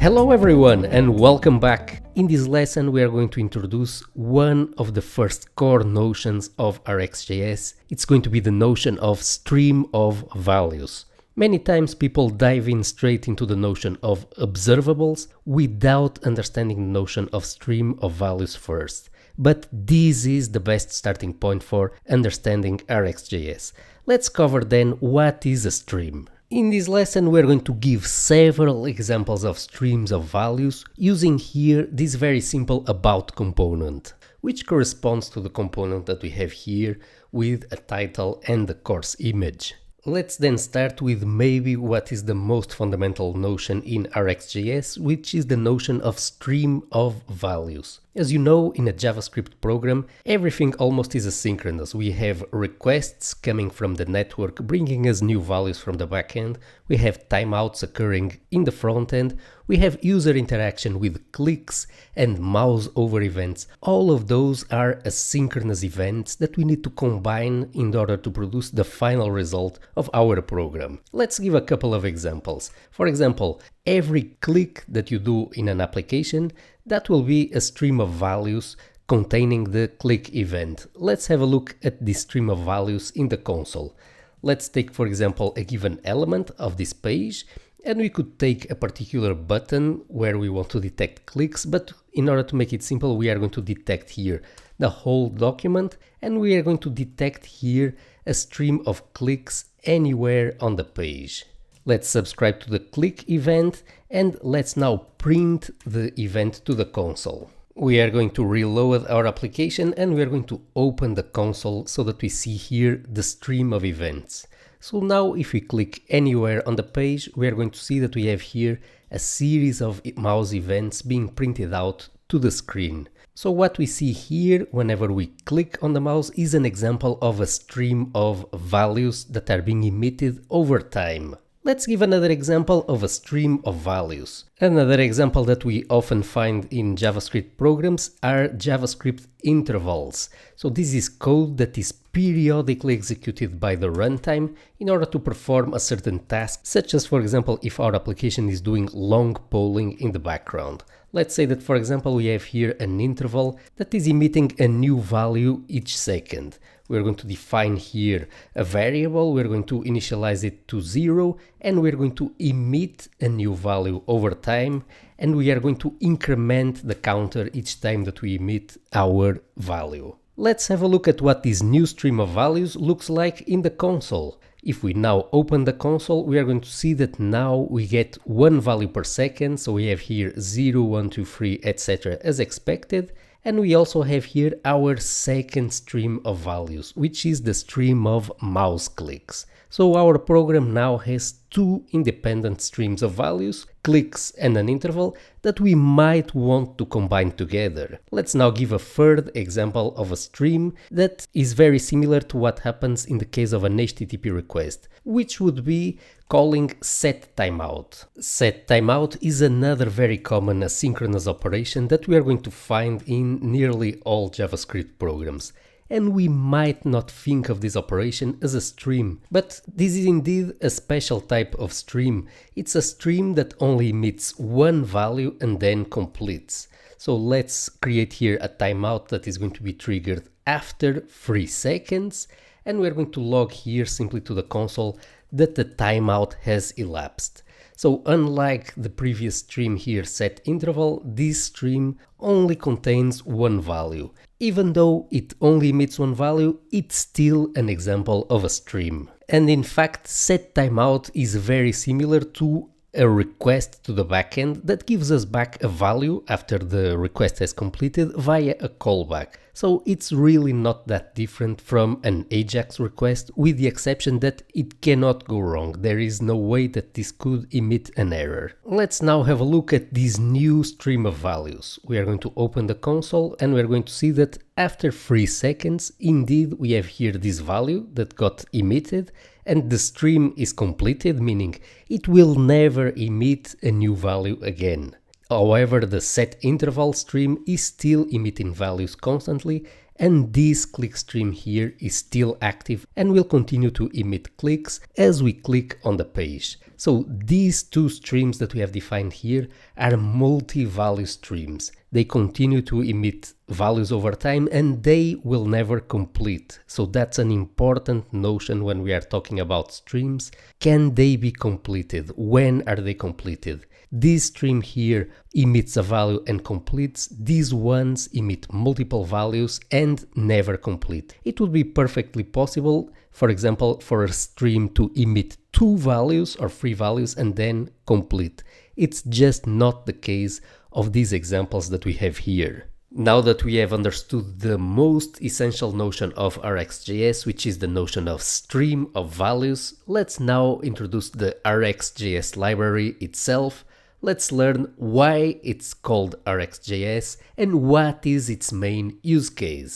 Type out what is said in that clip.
Hello everyone and welcome back. In this lesson we are going to introduce one of the first core notions of RxJS. It's going to be the notion of stream of values. Many times people dive in straight into the notion of observables without understanding the notion of stream of values first. But this is the best starting point for understanding RxJS. Let's cover then what is a stream. In this lesson we're going to give several examples of streams of values using here this very simple about component, which corresponds to the component that we have here with a title and the course image. Let's then start with maybe what is the most fundamental notion in RxJS, which is the notion of stream of values. As you know, in a JavaScript program, everything almost is asynchronous. We have requests coming from the network, bringing us new values from the backend. We have timeouts occurring in the front end. We have user interaction with clicks and mouse over events. All of those are asynchronous events that we need to combine in order to produce the final result of our program. Let's give a couple of examples. For example, every click that you do in an application, that will be a stream of values containing the click event. Let's have a look at this stream of values in the console. Let's take, for example, a given element of this page, and we could take a particular button where we want to detect clicks, but in order to make it simple, we are going to detect here the whole document, and we are going to detect here a stream of clicks anywhere on the page. Let's subscribe to the click event and let's now print the event to the console. We are going to reload our application and we are going to open the console so that we see here the stream of events. So now if we click anywhere on the page, we are going to see that we have here a series of mouse events being printed out to the screen. So what we see here whenever we click on the mouse is an example of a stream of values that are being emitted over time. Let's give another example of a stream of values. Another example that we often find in JavaScript programs are JavaScript intervals. So this is code that is periodically executed by the runtime in order to perform a certain task, such as, for example, if our application is doing long polling in the background. Let's say that, for example, we have here an interval that is emitting a new value each second. We're going to define here a variable, we're going to initialize it to 0, and we're going to emit a new value over time, and we are going to increment the counter each time that we emit our value. Let's have a look at what this new stream of values looks like in the console. If we now open the console, we are going to see that now we get one value per second, so we have here 0, 1, 2, 3, etc. as expected. And we also have here our second stream of values, which is the stream of mouse clicks. So our program now has two independent streams of values, clicks and an interval, that we might want to combine together. Let's now give a third example of a stream that is very similar to what happens in the case of an HTTP request, which would be calling setTimeout. SetTimeout is another very common asynchronous operation that we are going to find in nearly all JavaScript programs. And we might not think of this operation as a stream, but this is indeed a special type of stream. It's a stream that only emits one value and then completes. So let's create here a timeout that is going to be triggered after 3 seconds, and we're going to log here simply to the console that the timeout has elapsed. So unlike the previous stream here, setInterval, this stream only contains one value. Even though it only emits one value, it's still an example of a stream. And in fact, setTimeout is very similar to a request to the backend that gives us back a value after the request has completed via a callback. So it's really not that different from an AJAX request, with the exception that it cannot go wrong. There is no way that this could emit an error. Let's now have a look at this new stream of values. We are going to open the console and we're going to see that after 3 seconds, indeed, we have here this value that got emitted, and the stream is completed, meaning it will never emit a new value again. However, the setInterval stream is still emitting values constantly, and this click stream here is still active and will continue to emit clicks as we click on the page. So these two streams that we have defined here are multi-value streams. They continue to emit values over time and they will never complete. So that's an important notion when we are talking about streams. Can they be completed? When are they completed? This stream here emits a value and completes. These ones emit multiple values and never complete. It would be perfectly possible, for example, for a stream to emit 2 values or 3 values and then complete. It's just not the case of these examples that we have here. Now that we have understood the most essential notion of RxJS, which is the notion of stream of values, let's now introduce the RxJS library itself. Let's learn why it's called RxJS and what is its main use case.